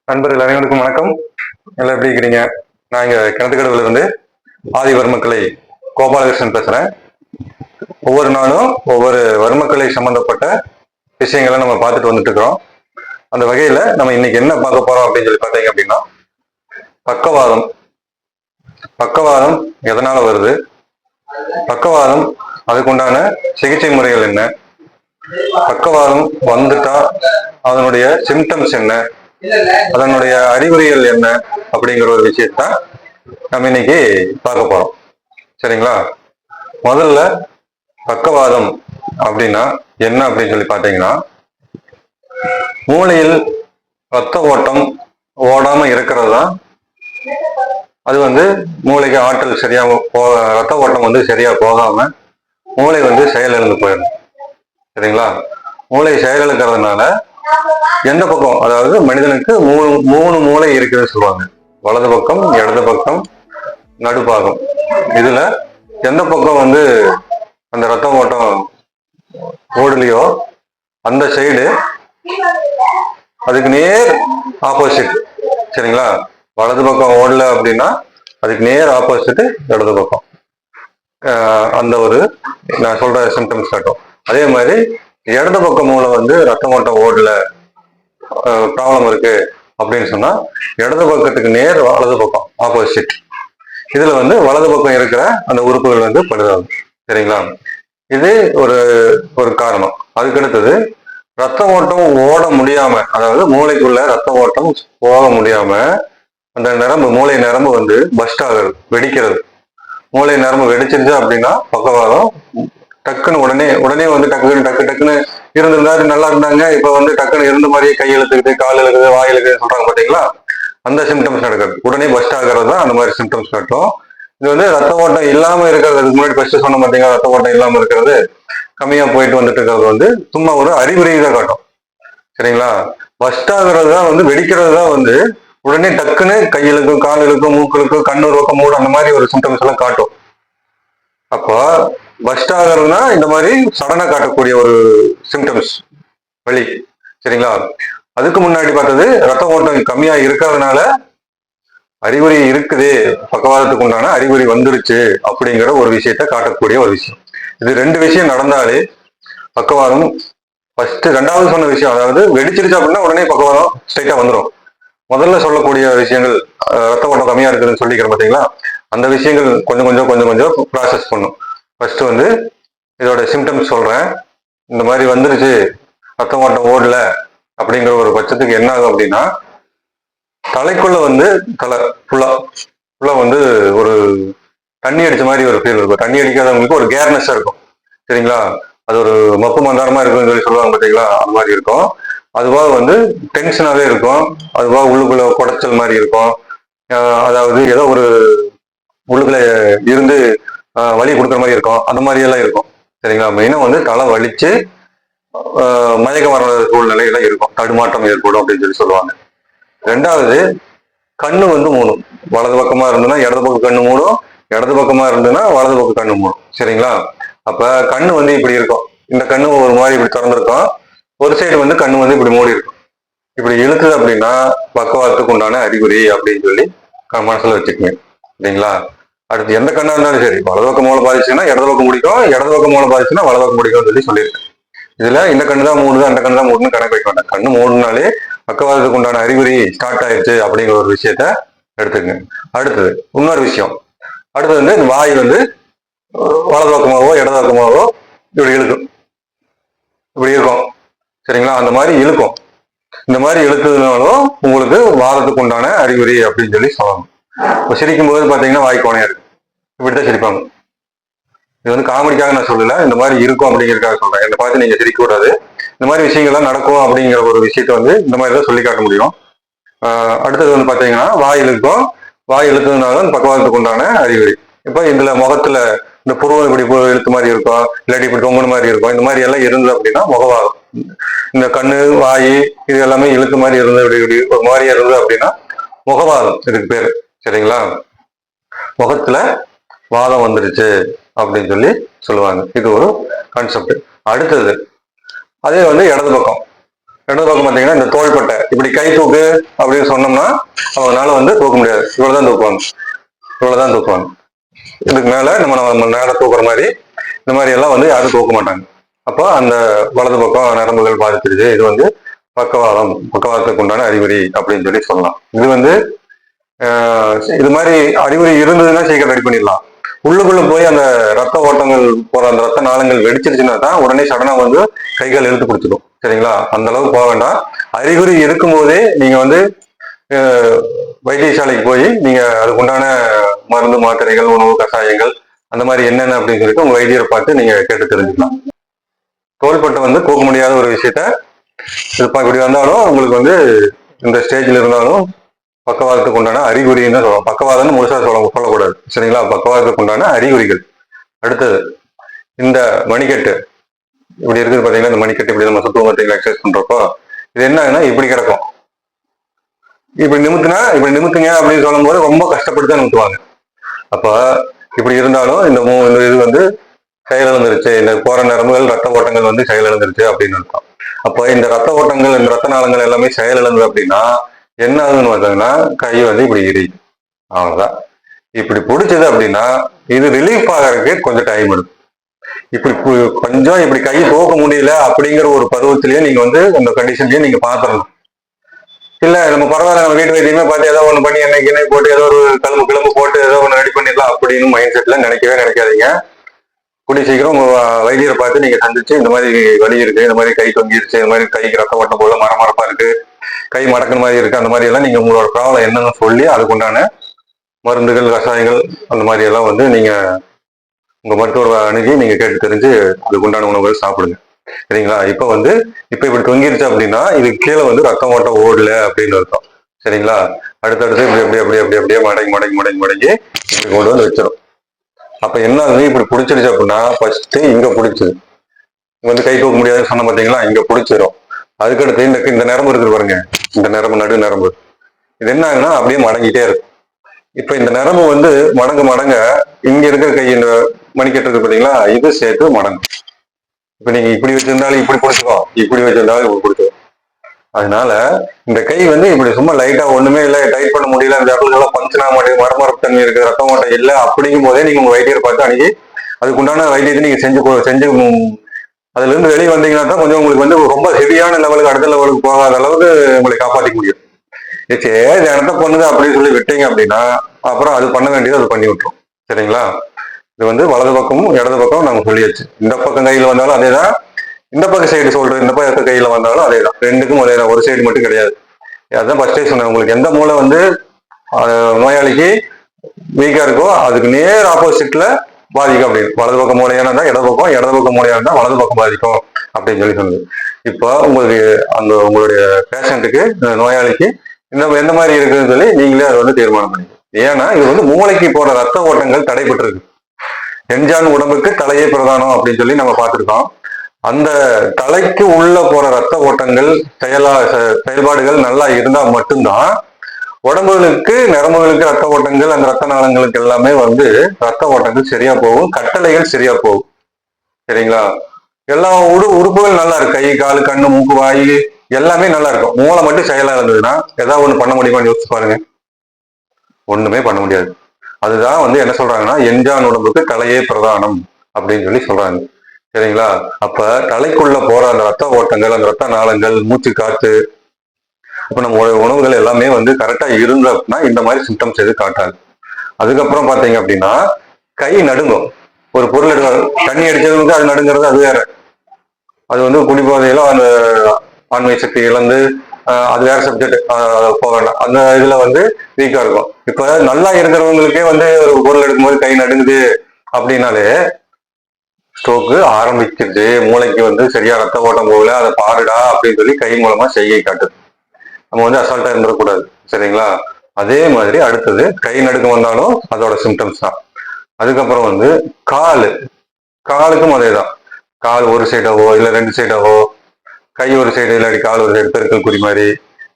நண்பர்கள் அனைவருக்கும் வணக்கம். எல்லாம் எப்படி இருக்கிறீங்க? நான் இங்க கிணத்துக்கடவுல இருந்து ஆதிவர்மக்கலை கோபாலகிருஷ்ணன் பேசுறேன். ஒவ்வொரு நாளும் ஒவ்வொரு வர்மக்கலை சம்பந்தப்பட்ட விஷயங்களை நம்ம பார்த்துட்டு வந்துட்டு இருக்கிறோம். அந்த வகையில நம்ம இன்னைக்கு என்ன பார்க்க போறோம் அப்படின்னு சொல்லி பார்த்தீங்க அப்படின்னா, பக்கவாதம். பக்கவாதம் எதனால வருது, பக்கவாதம் அதுக்குண்டான சிகிச்சை முறைகள் என்ன, பக்கவாதம் வந்துட்டா அதனுடைய சிம்டம்ஸ் என்ன, அதனுடைய அறிகுறிகள் என்ன அப்படிங்கிற ஒரு விஷயத்த நம்ம இன்னைக்கு பார்க்க போறோம். சரிங்களா? முதல்ல பக்கவாதம் அப்படின்னா என்ன அப்படின்னு சொல்லி பார்த்தீங்கன்னா, மூளையில் ரத்த ஓட்டம் ஓடாம இருக்கிறது தான். அது மூளைக்கு ஆற்றல் சரியா ரத்த ஓட்டம் சரியா போகாம மூளை செயலிழந்து போயிடும். சரிங்களா? மூளை செயலிழக்கிறதுனால எந்த பக்கம், அதாவது மனிதனுக்கு மூணு மூளை இருக்குதுன்னு சொல்லுவாங்க. வலது பக்கம், இடது பக்கம், நடுப்பாகம். இதுல எந்த பக்கம் அந்த ரத்த ஓட்டம் ஓடலையோ அந்த சைடு அதுக்கு நேர் ஆப்போசிட். சரிங்களா? வலது பக்கம் ஓடல அப்படின்னா அதுக்கு நேர் ஆப்போசிட் இடது பக்கம். அந்த ஒரு நான் சொல்ற சிம்டம்ஸ் காட்டும். அதே மாதிரி இடது பக்கம் மூளை ரத்த ஓட்டம் ஓடல, ப்ராப்ளம் இருக்கு அப்படின்னு சொன்னா இடது பக்கத்துக்கு நேர் வலது பக்கம் ஆப்போசிட். இதுல வலது பக்கம் இருக்கிற அந்த உறுப்புகள் பழுதாகும். சரிங்களா? இது ஒரு ஒரு காரணம். அதுக்கு அடுத்தது ரத்த ஓட்டம் ஓட முடியாம, அதாவது மூளைக்குள்ள ரத்த ஓட்டம் போக முடியாம அந்த நரம்பு, மூளை நரம்பு பஸ்ட் ஆகுறது, வெடிக்கிறது. மூளை நரம்பு வெடிச்சிருச்சு அப்படின்னா பக்கவாதம். டக்குன்னு உடனே டக்குன்னு இருந்திருந்தாரு, நல்லா இருந்தாங்க, இப்ப டக்குன்னு இருந்த மாதிரியே கை இழுத்துக்குது, கால் இழுக்குது, வாய் இழுக்குது சொல்றாங்க பாத்தீங்களா? அந்த சிம்டம்ஸ் நடக்குது. உடனே பஸ்ட் ஆகிறது தான் அந்த மாதிரி சிம்டம்ஸ் காட்டும். இது ரத்த ஓட்டம் இல்லாம இருக்கிறது, அதுக்கு முன்னாடி ஃபர்ஸ்ட் சொன்ன பாத்தீங்களா, ரத்த ஓட்டம் இல்லாம இருக்கிறது, கம்மியா போயிட்டு வந்துட்டு இருக்கிறது சும்மா ஒரு அறிகுறியை தான் காட்டும். சரிங்களா? பஸ்ட் ஆகிறது தான் வெடிக்கிறது தான் உடனே டக்குன்னு கையிலுக்கும், காலிலுக்கும், மூக்களுக்கும், கண்ணு ரோக்கம் மூடு, அந்த மாதிரி ஒரு சிம்டம்ஸ் எல்லாம் காட்டும். அப்போ பஸ்ட் ஆகிறதுனா இந்த மாதிரி சடனா காட்டக்கூடிய ஒரு சிம்டம்ஸ் வழி. சரிங்களா? அதுக்கு முன்னாடி பார்த்தது ரத்த ஓட்டம் கம்மியா இருக்கிறதுனால அறிகுறி இருக்குது, பக்கவாதத்துக்கு உண்டான அறிகுறி வந்துருச்சு அப்படிங்கிற ஒரு விஷயத்த காட்டக்கூடிய ஒரு விஷயம். இது ரெண்டு விஷயம் நடந்தாலே பக்கவாதம். ஃபர்ஸ்ட் ரெண்டாவது சொன்ன விஷயம், அதாவது வெடிச்சிருச்சு அப்படின்னா உடனே பக்கவாதம் ஸ்ட்ரைட்டா வந்துடும். முதல்ல சொல்லக்கூடிய விஷயங்கள், ரத்த ஓட்டம் கம்மியா இருக்குதுன்னு சொல்லிக்கிறேன் பார்த்தீங்களா, அந்த விஷயங்கள் கொஞ்சம் கொஞ்சம் ப்ராசஸ் பண்ணும். ஃபர்ஸ்ட் இதோட சிம்டம்ஸ் சொல்றேன். இந்த மாதிரி வந்துருச்சு, ரத்த ஓட்டம் ஓடல அப்படிங்கிற ஒரு பட்சத்துக்கு என்ன ஆகும் அப்படின்னா, தலைக்குள்ள தலை ஃபுல்லா ஒரு தண்ணி அடிச்ச மாதிரி ஒரு ஃபீல் இருக்கும். தண்ணி அடிக்காதவங்களுக்கு ஒரு கேர்னஸா இருக்கும். சரிங்களா? அது ஒரு மப்பு மந்தாரமா இருக்குன்னு சொல்லி சொல்லுவாங்க பார்த்தீங்களா, அந்த மாதிரி இருக்கும். அதுவாக டென்ஷனாவே இருக்கும். அதுவாக உள்ளுக்குள்ள குடைச்சல் மாதிரி இருக்கும். அதாவது ஏதோ ஒரு உள்ளுக்குள்ள இருந்து வலி கொடுக்குற மாதிரி இருக்கும். அந்த மாதிரி எல்லாம் இருக்கும். சரிங்களா? மெயினா தலை வலிச்சு மயக்கம் வர சூழ்நிலையெல்லாம் இருக்கும். தடுமாற்றம் ஏற்படும் அப்படின்னு சொல்லுவாங்க. ரெண்டாவது, கண்ணு மூடும். வலது பக்கமா இருந்ததுன்னா இடது பக்கம் கண்ணு மூடும், இடது பக்கமா இருந்ததுன்னா வலது பக்கம் கண்ணு மூடும். சரிங்களா? அப்ப கண்ணு இப்படி இருக்கும். இந்த கண்ணு ஒரு மாதிரி இப்படி திறந்திருக்கும், ஒரு சைடு கண்ணு இப்படி மூடி இருக்கும். இப்படி இழுக்குது அப்படின்னா பக்கவாதத்துக்கு உண்டான அறிகுறி அப்படின்னு சொல்லி மனசுல வச்சுக்கோங்க. சரிங்களா? அடுத்து எந்த கண்ணா இருந்தாலும் சரி, வலது பக்கம் மூளை பாதிச்சுன்னா இடது பக்கம் முடிக்கும், இடது பக்கம் மூளை பாதிச்சுன்னா வலது பக்கம் முடிக்கும்னு சொல்லியிருக்கேன். இதுல இந்த கண்ணு தான் மூடுது, அந்த கண்ணு தான் மூடுன்னு கணக்கு வைக்க வேண்டாம். கண்ணு மூடுனாலே பக்கவாதத்துக்கு உண்டான அறிகுறி ஸ்டார்ட் ஆயிடுச்சு அப்படிங்கிற ஒரு விஷயத்த எடுத்துக்கங்க. அடுத்தது இன்னொரு விஷயம், அடுத்தது இந்த வாய் வலது பக்கமாவோ இடது பக்கமாவோ இப்படி இழுக்கும், இப்படி இருக்கும். சரிங்களா? அந்த மாதிரி இழுக்கும். இந்த மாதிரி இழுக்கிறதுனாலும் உங்களுக்கு வாதத்துக்கு உண்டான அறிகுறி அப்படின்னு சொல்லணும். இப்போ சிரிக்கும் போது பாத்தீங்கன்னா வாய் கோணையா இருக்கு, இப்படித்தான் சிரிப்பாங்க. இது காமெடிக்காக நான் சொல்லல, இந்த மாதிரி இருக்கும் அப்படிங்கிறதுக்காக சொல்றேன். என்னை பார்த்து நீங்க சிரிக்க கூடாது. இந்த மாதிரி விஷயங்கள்லாம் நடக்கும் அப்படிங்கிற ஒரு விஷயத்த இந்த மாதிரி தான் சொல்லி காட்ட முடியும். அடுத்தது பாத்தீங்கன்னா வாய் இழுக்கும். வாய் இழுத்ததுனால பக்கவாதத்துக்கு உண்டான அறிகுறி. இப்ப இதுல முகத்துல இந்த புருவம் இப்படி இழுத்து மாதிரி இருக்கும், இல்லாட்டி இப்படி தொங்குன மாதிரி இருக்கும். இந்த மாதிரி எல்லாம் இருந்தது அப்படின்னா முகவாதம். இந்த கண்ணு, வாய் இது எல்லாமே இழுத்து மாதிரி இருந்தது, இப்படி ஒரு மாதிரியா இருந்தது அப்படின்னா முகவாதம் இதுக்கு பேரு. சரிங்களா? முகத்துல வாதம் வந்துருச்சு அப்படின்னு சொல்லுவாங்க. இது ஒரு கான்செப்ட். அடுத்தது அதே இடது பக்கம். ரெண்டாவது பக்கம் பார்த்தீங்கன்னா இந்த தோள்பட்டை இப்படி கை தூக்கு அப்படின்னு சொன்னோம்னா அவங்களால வந்து தூக்க முடியாது. இவ்வளவுதான் தூக்குவாங்க, இவ்வளவுதான் தூக்குவாங்க. இதுக்கு மேல நம்ம மேல தூக்குற மாதிரி இந்த மாதிரி எல்லாம் வந்து யாரும் தூக்க மாட்டாங்க. அப்போ அந்த வலது பக்கம் நரம்புகள் பாதிச்சிருச்சு, இது வந்து பக்கவாதம், பக்கவாதத்துக்கு உண்டான அறிகுறி அப்படின்னு சொல்லி சொல்லலாம். இது வந்து இது மாதிரி அறிகுறி இருந்ததுன்னா சீக்கிரம் ரெடி பண்ணிடலாம். உள்ளுக்குள்ள போய் அந்த ரத்த ஓட்டங்கள் போற அந்த ரத்த நாளங்கள் வெடிச்சிருச்சுன்னா தான் உடனே சடனா வந்து கைகள் இழுத்து பிடிச்சிடும். சரிங்களா? அந்த அளவுக்கு போக வேண்டாம். அறிகுறி இருக்கும் போதே நீங்க வந்து வைத்தியசாலைக்கு போய் நீங்க அதுக்குண்டான மருந்து மாத்திரைகள் உணவு கஷாயங்கள் அந்த மாதிரி என்னென்ன அப்படின்னு சொல்லிட்டு உங்க வைத்தியரை பார்த்து நீங்க கேட்டு தெரிஞ்சுக்கலாம். தோள்பட்டை வந்து தூக்க முடியாத ஒரு விஷயத்த இப்படி வந்தாலும் உங்களுக்கு வந்து இந்த ஸ்டேஜ்ல இருந்தாலும் பக்கவாதத்துக்கு உண்டான அறிகுறின்னு தான் சொல்லலாம். பக்கவாதம்னு முழுசா சொல்லக்கூடாது. சரிங்களா? பக்கவாதத்துக்கு உண்டான அறிகுறிகள். அடுத்தது இந்த மணிக்கட்டு இப்படி இருக்குது பாத்தீங்கன்னா, இந்த மணிக்கட்டு இப்படி நம்ம சுத்துவம் பார்த்தீங்கன்னா எக்ஸசைஸ் பண்றப்போ இது என்னன்னா இப்படி கிடக்கும். இப்படி நிமித்துங்க அப்படின்னு சொல்லும் போது ரொம்ப கஷ்டப்பட்டு தான் நிமித்துவாங்க. அப்ப இப்படி இருந்தாலும் இந்த இது வந்து செயலிழந்துருச்சு, இந்த போற நரம்புகள் ரத்த ஓட்டங்கள் வந்து செயலிழந்துருச்சு அப்படின்னு அர்த்தம். அப்ப இந்த ரத்த ஓட்டங்கள் இந்த ரத்த நாளங்கள் எல்லாமே செயலிழந்து அப்படின்னா என்ன ஆகுதுன்னு பார்த்தீங்கன்னா கை வந்து இப்படி எரியுது. அவ்வளவுதான். இப்படி பிடிச்சது அப்படின்னா இது ரிலீஃப் ஆகிறதுக்கு கொஞ்சம் டைம் எடுக்கும். இப்படி கொஞ்சம் இப்படி கை தூக்க முடியல அப்படிங்கிற ஒரு பருவத்திலேயே நீங்க வந்து இந்த கண்டிஷன்லயே நீங்க பாத்துறணும். இல்ல நம்ம பரவாயில்ல, நம்ம வீட்டு வைத்தியமே பார்த்து ஏதோ ஒண்ணு பண்ணி எண்ணெய் போட்டு ஏதோ ஒரு கிளம்பு போட்டு ஏதோ ஒண்ணு ரெடி பண்ணிடலாம் அப்படின்னு மைண்ட் செட்ல நினைக்காதீங்க. கூடிய சீக்கிரம் உங்க வைத்தியரை பார்த்து நீங்க சந்திச்சு இந்த மாதிரி வலி இருக்கு, இந்த மாதிரி கை தொங்கிருச்சு, இந்த மாதிரி கைக்கு ரத்த ஓட்டம் போல மரமரப்பா இருக்கு, கை மடக்குற மாதிரி இருக்கு, அந்த மாதிரி எல்லாம் நீங்க உங்களோட ப்ராப்ளம் என்னன்னு சொல்லி அதுக்குண்டான மருந்துகள் கஷாயங்கள் அந்த மாதிரி எல்லாம் வந்து நீங்க உங்க மருத்துவரை அணுகி நீங்க கேட்டு தெரிஞ்சு அதுக்குண்டான உணவுகள் சாப்பிடுங்க. சரிங்களா? இப்ப இப்படி தொங்கிருச்சு அப்படின்னா இது கீழே வந்து ரத்தம் ஓட்டம் ஓடல அப்படின்னு அர்த்தம். சரிங்களா? அடுத்தடுத்து இப்படி அப்படி அப்படி அப்படி அப்படியே மடங்கி கொண்டு வந்து வச்சிடும். அப்ப என்ன ஆகுது, இப்படி பிடிச்சிருச்சு அப்படின்னா ஃபர்ஸ்ட் இங்க பிடிச்சது வந்து கை தூக்க முடியாதுன்னு சொன்ன பார்த்தீங்களா, இங்க பிடிச்சிடும். அதுக்கடுத்து இந்த நரம்பு இருக்குது பாருங்க, இந்த நரம்பு நடு நரம்பு இது என்ன ஆகுனா அப்படியே மடங்கிட்டே இருக்கும். இப்ப இந்த நரம்பு வந்து மடங்க இங்க இருக்கிற கை இந்த மணிக்கட்டு இருக்கு பார்த்தீங்களா, இது சேர்த்து மடங்கும். இப்ப நீங்க இப்படி வச்சிருந்தாலும் இப்படி பிடிச்சிக்கோ, இப்படி வச்சிருந்தாலும் இப்படி பிடிச்சிக்கோ. அதனால இந்த கை வந்து இப்படி சும்மா லைட்டா ஒண்ணுமே இல்லை, டைட் பண்ண முடியல, இந்த இடத்துல பஞ்சனா மாட்டேங்குது, மரமரப்பு தன்மை இருக்கு, ரத்த ஓட்டம் இல்லை அப்படிங்கும் போதே நீங்க உங்க வைத்தியரை பார்த்து அன்னைக்கு அதுக்குண்டான வைத்தியத்தை நீங்க செஞ்சு அதுல இருந்து வெளியே வந்தீங்கன்னா தான் கொஞ்சம் உங்களுக்கு வந்து ரொம்ப ஹெவியான லெவலுக்கு அடுத்த லெவலுக்கு போகாத அளவுக்கு உங்களை காப்பாற்றிக்க முடியும். சரி இடத்த பண்ணுது அப்படின்னு சொல்லி விட்டீங்க அப்படின்னா அப்புறம் அது பண்ண வேண்டியது அது பண்ணி விட்டுரும். சரிங்களா? இது வந்து வலது பக்கமும் இடது பக்கம் நாங்க சொல்லியாச்சு. இந்த பக்கம் கையில வந்தாலும் அதேதான், இந்த பக்கம் சைடு சொல்றேன், இந்த பக்கம் கையில வந்தாலும் அதேதான். ரெண்டுக்கும் அதேதான், ஒரு சைடு மட்டும் கிடையாது. அதுதான் ஃபர்ஸ்டே சொன்னேன், உங்களுக்கு எந்த மூளை வந்து நோயாளிக்கு வீக்கா இருக்கோ அதுக்கு நேர் ஆப்போசிட்ல பாதிக்கும் அப்படின்னு. வலது பக்கம் மூலையான தான் இடது பக்கம் மூலையா இருந்தா வலது பக்கம் பாதிக்கும் அப்படின்னு சொல்லி சொன்னது. இப்போ உங்களுக்கு உங்களுடைய பேஷண்ட்டுக்கு நோயாளிக்கு எந்த மாதிரி இருக்குன்னு சொல்லி நீங்களே அதை வந்து தீர்மானம் பண்ணிக்கணும். ஏன்னா இது வந்து மூளைக்கு போற ரத்த ஓட்டங்கள் தடைபட்டு இருக்கு. என்ஜான் உடம்புக்கு தலையே பிரதானம் அப்படின்னு சொல்லி நம்ம பார்த்துருக்கோம். அந்த தலைக்கு உள்ள போற ரத்த ஓட்டங்கள் செயல்பாடுகள் நல்லா இருந்தா மட்டும்தான் உடம்புகளுக்கு நரம்புகளுக்கு ரத்த ஓட்டங்கள் அந்த ரத்த நாளங்களுக்கு எல்லாமே வந்து ரத்த ஓட்டங்கள் சரியா போகும், கட்டளைகள் சரியா போகும். சரிங்களா? எல்லா உறுப்புகள் நல்லா இருக்கு, கை காலு கண்ணு மூக்கு வாய் எல்லாமே நல்லா இருக்கும். மூளை மட்டும் செயலா இருந்ததுன்னா ஏதாவது ஒண்ணு பண்ண முடியுமான்னு யோசிச்சு பாருங்க. ஒண்ணுமே பண்ண முடியாது. அதுதான் வந்து என்ன சொல்றாங்கன்னா என்ஜான் உடம்புக்கு தலையே பிரதானம் அப்படின்னு சொல்லி சொல்றாங்க. சரிங்களா? அப்ப தலைக்குள்ள போற அந்த ரத்த ஓட்டங்கள் அந்த ரத்த நாளங்கள் மூச்சு காத்து அப்ப நம்ம உணவுகள் எல்லாமே வந்து கரெக்டா இருந்த அப்படின்னா இந்த மாதிரி சிம்டம்ஸ் எதுவும் காட்டாது. அதுக்கப்புறம் பாத்தீங்க அப்படின்னா கை நடுங்கும். ஒரு பொருள் தண்ணி அடிச்சதுக்கு அது நடுங்கிறது அது வேற. அது வந்து குடிபோதையில அந்த ஆண்மை சக்தி இழந்து அது வேற சப்ஜெக்ட், போக வேண்டாம். அந்த இதுல வந்து வீக்கா இருக்கும். இப்ப நல்லா இருக்கிறவங்களுக்கே வந்து ஒரு பொருள் எடுக்கும்போது கை நடுங்குது அப்படின்னாலே ஸ்ட்ரோக்கு ஆரம்பிச்சிருச்சு, மூளைக்கு வந்து சரியா ரத்த ஓட்டம் போகல, அதை பாருடா அப்படின்னு சொல்லி கை மூலமா செய்கை காட்டுது. நம்ம வந்து அசால்ட்டா இருந்துடக்கூடாது. சரிங்களா? அதே மாதிரி அடுத்தது கை நடுக்கம் வந்தாலும் அதோட சிம்டம்ஸ் தான். அதுக்கப்புறம் வந்து காலுக்கும் அதேதான். கால் ஒரு சைடாவோ இல்ல ரெண்டு சைடாவோ, கை ஒரு சைடு இல்லாட்டி கால் ஒரு சைடு பெருக்கல் குறி மாதிரி,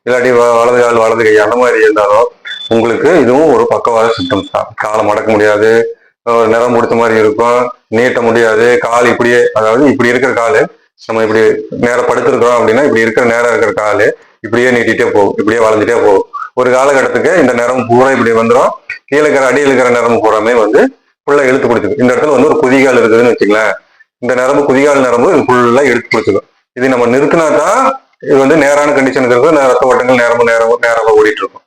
இல்லாட்டி வலது கால் வலது கை அந்த மாதிரி இருந்தாலும் உங்களுக்கு இதுவும் ஒரு பக்கவாத சிம்டம்ஸ் தான். காலை மடக்க முடியாது, நிறம் முடிச்ச மாதிரி இருக்கும், நீட்ட முடியாது, கால் இப்படியே, அதாவது இப்படி இருக்கிற காலு நம்ம இப்படி நேரம் படுத்திருக்கிறோம் அப்படின்னா இப்படி இருக்கிற நேரம் இருக்கிற காலு இப்படியே நீட்டிட்டே போகும், இப்படியே வளைஞ்சிட்டே போகும். ஒரு காலகட்டத்துக்கு இந்த நேரம் பூரா இப்படி வந்துடும். கீழே இருக்கிற அடியில் இருக்கிற நேரம் பூராமே வந்து ஃபுல்லா இழுத்து பிடிச்சிக்கும். இந்த இடத்துல வந்து ஒரு குதிகால் இருக்குதுன்னு வச்சுங்களேன், இந்த நரம்பு குதிகால் நரம்பு இது ஃபுல்லா இழுத்து பிடிச்சிக்கும். இது நம்ம நிறுத்தினா தான் இது வந்து நேரான கண்டிஷனுக்கு இருக்கும், ரத்த ஓட்டங்கள் நேரமா ஓடிட்டு இருக்கும்.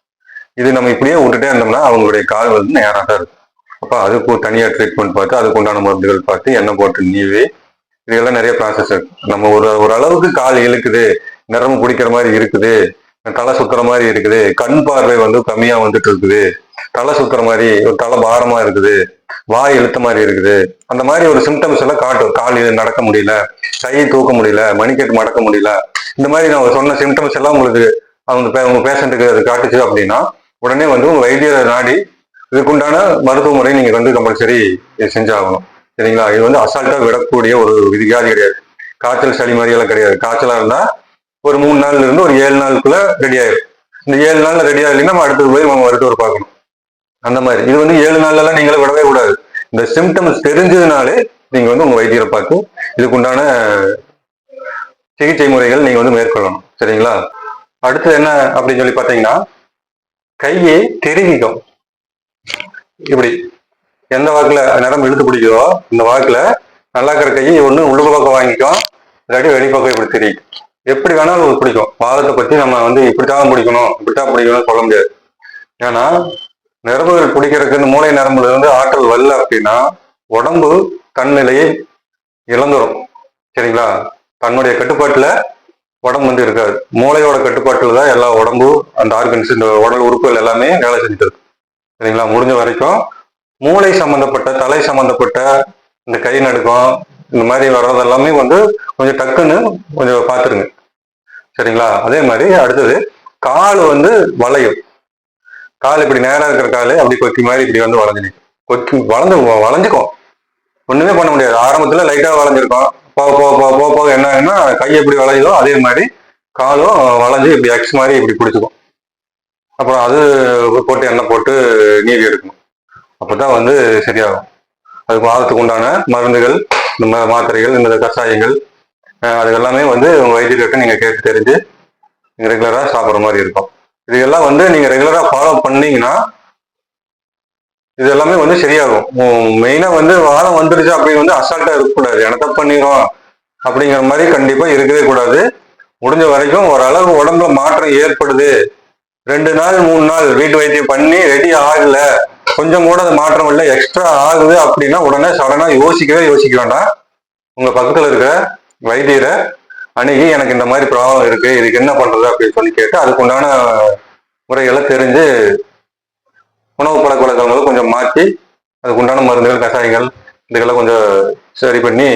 இது நம்ம இப்படியே விட்டுட்டே இருந்தோம்னா அவங்களுடைய கால் வந்து நேராக தான் இருக்கும். அப்போ அதுக்கு தனியா ட்ரீட்மெண்ட் பார்த்து அதுக்கு உண்டான மருந்துகள் பார்த்து எண்ணெய் போட்டு நீவி இதெல்லாம் நிறைய ப்ராசஸ் இருக்கு. நம்ம ஒரு அளவுக்கு கால் இழுக்குது, நரம்பு பிடிக்கிற மாதிரி இருக்குது, தலை சுத்துற மாதிரி இருக்குது, கண் பார்வை வந்து கம்மியா வந்துட்டு இருக்குது, தலை சுத்துற மாதிரி ஒரு தலை பாரமா இருக்குது, வாய் இழுத்த மாதிரி இருக்குது, அந்த மாதிரி ஒரு சிம்டம்ஸ் எல்லாம் காட்டும். கால் நடக்க முடியல, கை தூக்க முடியல, மணிக்கட்டு மடக்க முடியல, இந்த மாதிரி நான் சொன்ன சிம்டம்ஸ் எல்லாம் உங்களுக்கு உங்க பேஷண்ட்டுக்கு அது காட்டுச்சு அப்படின்னா உடனே வந்து உங்க வைத்தியரை நாடி இதுக்குண்டான மருத்துவ முறை நீங்க வந்து கம்பல்சரி செஞ்சாகணும். சரிங்களா? இது வந்து அசால்ட்டா விடக்கூடிய ஒரு வியாதி கிடையாது. காய்ச்சல் சளி மாதிரி எல்லாம் கிடையாது. காய்ச்சலா இருந்தா ஒரு 3 நாள்ல இருந்து ஒரு 7 நாளுக்குள்ள ரெடி ஆயிடும். இந்த 7 நாள்ல ரெடி ஆகலைன்னா நம்ம அடுத்தது போய் நம்ம மருத்துவர் பார்க்கணும். அந்த மாதிரி இது வந்து 7 நாள்ல எல்லாம் நீங்களே விடவே கூடாது. இந்த சிம்டம்ஸ் தெரிஞ்சதுனாலே நீங்க வந்து உங்க வைத்தியரை பார்த்து இதுக்குண்டான சிகிச்சை முறைகள் நீங்க வந்து மேற்கொள்ளணும். சரிங்களா? அடுத்து என்ன அப்படின்னு சொல்லி பாத்தீங்கன்னா, கையை தெரிவிக்கும். இப்படி எந்த வாக்குல நரம்பு இழுத்து பிடிக்குதோ இந்த வாக்குல நல்லா இருக்கிற கையை ஒண்ணு உள்ளுக பக்கம் வாங்கிக்கும், இல்லாட்டி வெளிப்பக்கம் இப்படி தெரியும். எப்படி வேணாலும் பிடிக்கும். வாதத்தை பத்தி நம்ம வந்து இப்படித்தான் பிடிக்கணும் இப்படித்தான் பிடிக்கணும்னு சொல்ல முடியாது. ஏன்னா நரம்புகள் பிடிக்கிறதுக்கு இந்த மூளை நரம்புல இருந்து ஆற்றல் வரல அப்படின்னா உடம்பு தன்னிலையை இழந்துரும். சரிங்களா? தன்னுடைய கட்டுப்பாட்டுல உடம்பு வந்து இருக்காது. மூளையோட கட்டுப்பாட்டுல தான் எல்லா உடம்பு அந்த ஆர்கன்ஸ் இந்த உடல் உறுப்புகள் எல்லாமே வேலை செஞ்சுட்டு இருக்கு. சரிங்களா? முடிஞ்ச வரைக்கும் மூளை சம்பந்தப்பட்ட தலை சம்பந்தப்பட்ட இந்த கை நடுக்கம் இந்த மாதிரி வர்றது எல்லாமே வந்து கொஞ்சம் டக்குன்னு கொஞ்சம் பார்த்துருங்க. சரிங்களா? அதே மாதிரி அடுத்தது கால் வந்து வளையும். கால் இப்படி நேரம் இருக்கிற கால் அப்படி கொக்கி மாதிரி இப்படி வந்து வளைஞ்சு கொக்கி வளைஞ்சுக்கும். ஒண்ணுமே பண்ண முடியாது. ஆரம்பத்துல லைட்டா வளைஞ்சிருக்கும், போக போக போக போக போக என்ன ஆகுன்னா கை எப்படி வளையுதோ அதே மாதிரி காலும் வளைஞ்சு இப்படி எக்ஸ் மாதிரி இப்படி பிடிச்சிக்கும். அப்புறம் அது போட்டு எண்ணெய் போட்டு நீவி எடுக்கணும். அப்பதான் வந்து சரியாகும். அதுக்கு வாதத்துக்கு உண்டான மருந்துகள், இந்த மாத்திரைகள், இந்த கஷாயங்கள் அது எல்லாமே வந்து உங்க வைத்தியர்கிட்ட நீங்க கேட்டு தெரிஞ்சு நீங்க ரெகுலரா சாப்பிட்ற மாதிரி இருக்கும். இதெல்லாம் வந்து நீங்க ரெகுலரா ஃபாலோ பண்ணீங்கன்னா இது எல்லாமே வந்து சரியாகும். மெயினா வந்து வாதம் வந்துருச்சு அப்படின்னு வந்து அசால்ட்டா இருக்கக்கூடாது. எனத்த பண்ணிடும் அப்படிங்கிற மாதிரி கண்டிப்பா இருக்கவே கூடாது. முடிஞ்ச வரைக்கும் ஓரளவு உடம்புல மாற்றம் ஏற்படுது, 2 நாள் 3 நாள் வீட்டு வைத்தியம் பண்ணி ரெடி ஆகல, கொஞ்சம் கூட அது மாற்றம் இல்லை, எக்ஸ்ட்ரா ஆகுது அப்படின்னா உடனே சடனா யோசிக்க வேண்டாம். உங்க பக்கத்துல இருக்கிற வைத்தியரை அணுகி எனக்கு இந்த மாதிரி ப்ராப்ளம் இருக்கு, இதுக்கு என்ன பண்றது அப்படின்னு சொல்லி கேட்டு அதுக்குண்டான முறைகளை தெரிஞ்சு உணவு பழக்க வழக்கங்களை கொஞ்சம் மாற்றி அதுக்குண்டான மருந்துகள் கஷாயங்கள் இதுக்கெல்லாம் கொஞ்சம் சரி பண்ணி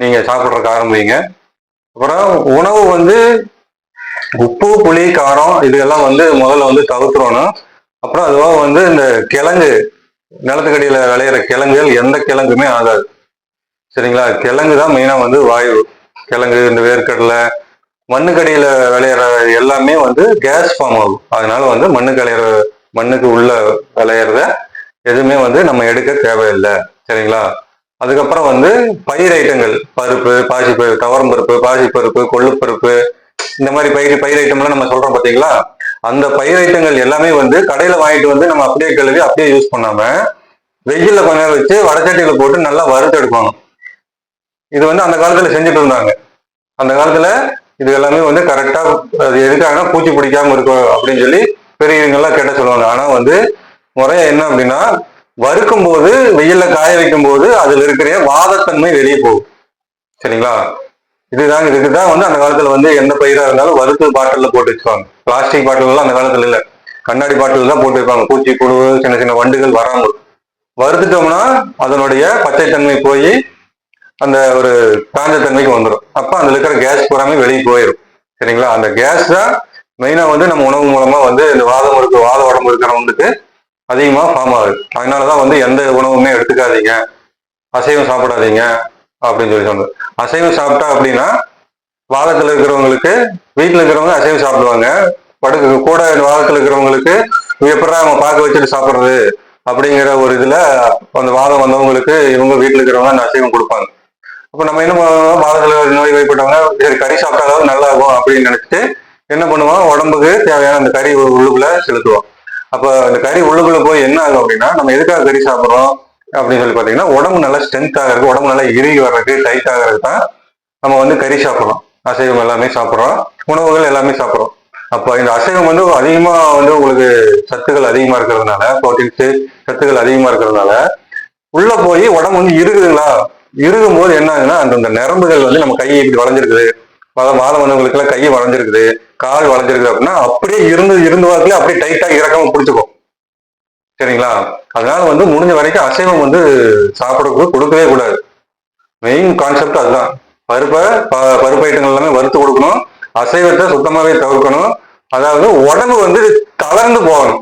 நீங்க சாப்பிட்றதுக்கு ஆரம்பிங்க. அப்புறம் உணவு வந்து உப்பு புளி காரம் இதெல்லாம் வந்து முதல்ல வந்து தவிர்த்துறணும். அப்புறம் அதுவாக வந்து இந்த கிழங்கு, நிலத்துக்கடியில விளையிற கிழங்குகள் எந்த கிழங்குமே ஆகாது. சரிங்களா? கிழங்கு தான் மெயினா வந்து வாயு. கிழங்கு, இந்த வேர்க்கடலை, மண்ணுக்கடியில விளையிற எல்லாமே வந்து கேஸ் ஃபார்ம் ஆகும். அதனால வந்து மண்ணுக்கு உள்ள விளையிறத எதுவுமே வந்து நம்ம எடுக்க தேவையில்லை. சரிங்களா? அதுக்கப்புறம் வந்து பயிர் ஐட்டங்கள், பருப்பு, பாசிப்பருப்பு, துவரம்பருப்பு, பாசிப்பருப்பு, கொள்ளுப்பருப்பு, இந்த மாதிரி பயிர் ஐட்டம்லாம் நம்ம சொல்றோம் பார்த்தீங்களா? அந்த பயிர் ஐட்டங்கள் எல்லாமே வந்து கடையில வாங்கிட்டு வந்து நம்ம அப்படியே கழுவி அப்படியே யூஸ் பண்ணாம வெயில்ல கொஞ்ச நேரம் வச்சு வடச்சட்டியில போட்டு நல்லா வறுத்து எடுக்கணும். இது வந்து அந்த காலத்துல செஞ்சுட்டு இருந்தாங்க. அந்த காலத்துல இது எல்லாமே வந்து கரெக்டா, அது எதுக்காகனா பூச்சி பிடிக்காம இருக்கும் அப்படின்னு சொல்லி பெரியவங்கெல்லாம் கேட்ட சொல்லுவாங்க. ஆனா வந்து முறையா என்ன அப்படின்னா வறுக்கும் போது வெயில்ல காய வைக்கும் போது அதுல இருக்கிற வாதத்தன்மை வெளியே போகும். சரிங்களா? இதுதான் வந்து அந்த காலத்துல வந்து எந்த பயிரா இருந்தாலும் வறுத்து பாட்டில்ல போட்டு வச்சுப்பாங்க. பிளாஸ்டிக் பாட்டில் எல்லாம் அந்த காலத்துல இல்ல, கண்ணாடி பாட்டில் தான் போட்டு வைப்பாங்க. பூச்சி புழு சின்ன சின்ன வண்டுகள் வராம வறுத்துட்டோம்னா அதனுடைய பச்சைத்தன்மை போய் அந்த ஒரு காஞ்ச தன்மைக்கு வந்துடும். அப்ப அதுல இருக்கிற கேஸ் பூராமே வெளியே போயிடும். சரிங்களா? அந்த கேஸ் தான் மெயினா வந்து நம்ம உணவு மூலமா வந்து இந்த வாத உடம்பு இருக்கிறவங்களுக்கு அதிகமா ஃபார்ம் ஆகுது. அதனாலதான் வந்து எந்த உணவுமே எடுத்துக்காதீங்க, அசைவம் சாப்பிடாதீங்க அப்படின்னு சொல்லி சொன்னது. அசைவம் சாப்பிட்டா அப்படின்னா வாதத்துல இருக்கிறவங்களுக்கு, வீட்டுல இருக்கிறவங்க அசைவம் சாப்பிடுவாங்க, கூட வாதத்துல இருக்கிறவங்களுக்கு எப்படா அவங்க பார்க்க வச்சுட்டு சாப்பிடுறது அப்படிங்கிற ஒரு இதுல அந்த வாதம் வந்தவங்களுக்கு இவங்க வீட்டுல இருக்கிறவங்க அந்த அசைவம் கொடுப்பாங்க. அப்ப நம்ம என்ன பண்ணுவோம், வாதத்துல நோய் வாய்ப்பட்டவங்க சரி கறி சாப்பிட்டாலும் நல்லா இருக்கும் அப்படின்னு நினைச்சிட்டு என்ன பண்ணுவோம், உடம்புக்கு தேவையான அந்த கறி உள்ளுக்குள்ள செலுத்துவோம். அப்ப அந்த கறி உள்ளுக்குள்ள போய் என்ன ஆகும் அப்படின்னா, நம்ம எதுக்காக கறி சாப்பிட்றோம் அப்படின்னு சொல்லி பாத்தீங்கன்னா, உடம்பு நல்லா ஸ்ட்ரென்த் ஆகிறதுக்கு, உடம்பு நல்லா இறுகி வர்றதுக்கு, டைட் ஆகிறதுக்கு தான் நம்ம வந்து கறி சாப்பிட்றோம். அசைவம் எல்லாமே சாப்பிட்றோம், உணவுகள் எல்லாமே சாப்பிட்றோம். அப்ப இந்த அசைவம் வந்து அதிகமா வந்து உங்களுக்கு சத்துக்கள் அதிகமா இருக்கிறதுனால, புரோட்டீன்ஸ் சத்துக்கள் அதிகமா இருக்கிறதுனால உள்ள போய் உடம்பு வந்து இருக்குதுங்களா, இருக்கும் போது என்ன ஆகுதுன்னா அந்த நரம்புகள் வந்து நம்ம கை இப்படி வளைஞ்சிருக்குது, வாதம் வந்தவங்களுக்கு எல்லாம் கை வளைஞ்சிருக்குது, கால் வளைஞ்சிருக்குது அப்படின்னா அப்படியே இருந்த வாரத்துல அப்படியே டைட்டா இறக்காம பிடிச்சுக்கும். சரிங்களா? அதனால வந்து முடிஞ்ச வரைக்கும் அசைவம் வந்து சாப்பிடறதுக்கு கொடுக்கவே கூடாது. மெயின் கான்செப்ட் அதுதான். பருப்பு ஐட்டங்கள் எல்லாமே வறுத்து கொடுக்கணும், அசைவத்தை சுத்தமாவே தவிர்க்கணும். அதாவது உடம்பு வந்து தளர்ந்து போகணும்.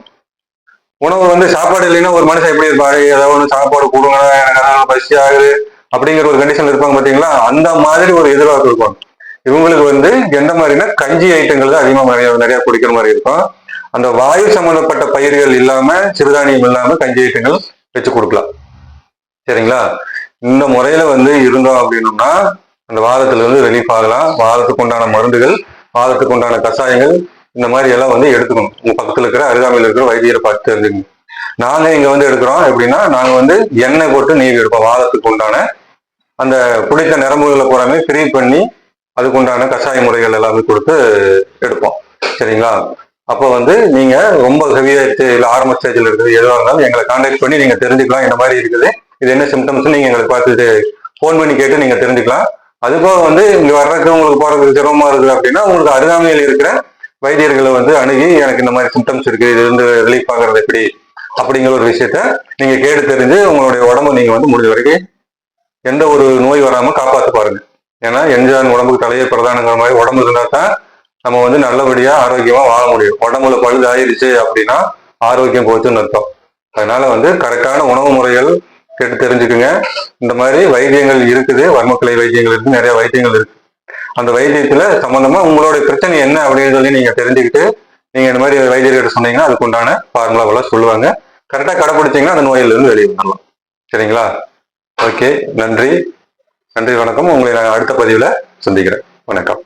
உணவு வந்து சாப்பாடு இல்லைன்னா ஒரு மனுஷன் எப்படி இருப்பாரு, ஏதாவது ஒன்று சாப்பாடு கொடுங்க எனக்கு அதனால பசி ஆகுது அப்படிங்கிற ஒரு கண்டிஷன் இருப்பாங்க பாத்தீங்களா, அந்த மாதிரி ஒரு எதிர்பார்ப்பு இருக்கும். இவங்களுக்கு வந்து எந்த மாதிரினா கஞ்சி ஐட்டங்கள் தான் அதிகமா நிறைய குடிக்கிற மாதிரி இருக்கும். அந்த வாயு சம்பந்தப்பட்ட பயிர்கள் இல்லாம, சிறுதானியம் இல்லாம கஞ்சி ஐட்டங்கள் வச்சு கொடுக்கலாம். சரிங்களா? இந்த முறையில வந்து இருந்தோம் அப்படின்னோம்னா அந்த வாதத்துல இருந்து ரிலீஃப் ஆகலாம். வாதத்துக்கு உண்டான மருந்துகள், வாதத்துக்கு உண்டான கஷாயங்கள், இந்த மாதிரி எல்லாம் வந்து எடுத்துக்கணும். உங்க பக்கத்துல இருக்கிற அருகாமையில் இருக்கிற வைத்தியரை பார்த்து தெரிஞ்சுக்கணும். நாங்க இங்க வந்து எடுக்கிறோம் எப்படின்னா, நாங்க வந்து எண்ணெய் போட்டு நீவி எடுப்போம். வாதத்துக்கு உண்டான அந்த பிடித்த நரம்புகளை பூராமே ஃப்ரீ பண்ணி அதுக்கு உண்டான கஷாய முறைகள் எல்லாமே கொடுத்து எடுப்போம். சரிங்களா? அப்போ வந்து நீங்க ரொம்ப ஹெவியாயிடுச்சு இல்லை ஆரம்ப ஸ்டேஜில் இருக்குது எதுவாக இருந்தாலும் எங்களை கான்டாக்ட் பண்ணி நீங்க தெரிஞ்சுக்கலாம். இந்த மாதிரி இருக்குது, இது என்ன சிம்டம்ஸ் நீங்க எங்களுக்கு பார்த்துட்டு ஃபோன் பண்ணி கேட்டு நீங்க தெரிஞ்சுக்கலாம். அதுபோக வந்து இங்க வர்றதுக்கு உங்களுக்கு போறதுக்கு சிரமமா இருக்குது அப்படின்னா உங்களுக்கு அருகாமையில் இருக்கிற வைத்தியர்களை வந்து அணுகி எனக்கு இந்த மாதிரி சிம்டம்ஸ் இருக்கு, இது வந்து ரிலீஃப் ஆகுறது எப்படி அப்படிங்கிற ஒரு விஷயத்த நீங்க கேட்டு தெரிஞ்சு உங்களுடைய உடம்பு நீங்க வந்து முடிஞ்ச வரைக்கும் எந்த ஒரு நோய் வராம காப்பாத்து பாருங்க. ஏன்னா எஞ்சான் உடம்புக்கு தலையே பிரதானங்கிற மாதிரி உடம்பு இருந்தா தான் நம்ம வந்து நல்லபடியா ஆரோக்கியமா வாழ முடியும். உடம்புல பழுது ஆயிடுச்சு அப்படின்னா ஆரோக்கியம் போச்சுன்னு அர்த்தம். அதனால வந்து கரெக்டான உணவு முறைகள் கேட்டு தெரிஞ்சுக்குங்க. இந்த மாதிரி வைத்தியங்கள் இருக்குது, வர்மக்கலை வைத்தியங்கள் இருக்கு, நிறைய வைத்தியங்கள் இருக்கு. அந்த வைத்தியத்துல சம்பந்தமா உங்களுடைய பிரச்சனை என்ன அப்படின்னு சொல்லி நீங்க தெரிஞ்சுக்கிட்டு நீங்க இந்த மாதிரி வைத்தியர்கிட்ட சொன்னீங்கன்னா அதுக்கு உண்டான ஃபார்முலாவெல்லாம் சொல்லுவாங்க. கரெக்டா கடைப்பிடிச்சீங்கன்னா அந்த நோயில இருந்து வெளியே வந்துடலாம். சரிங்களா? ஓகே, நன்றி, வணக்கம். உங்களை நான் அடுத்த பதிவுல சந்திக்கிறேன். வணக்கம்.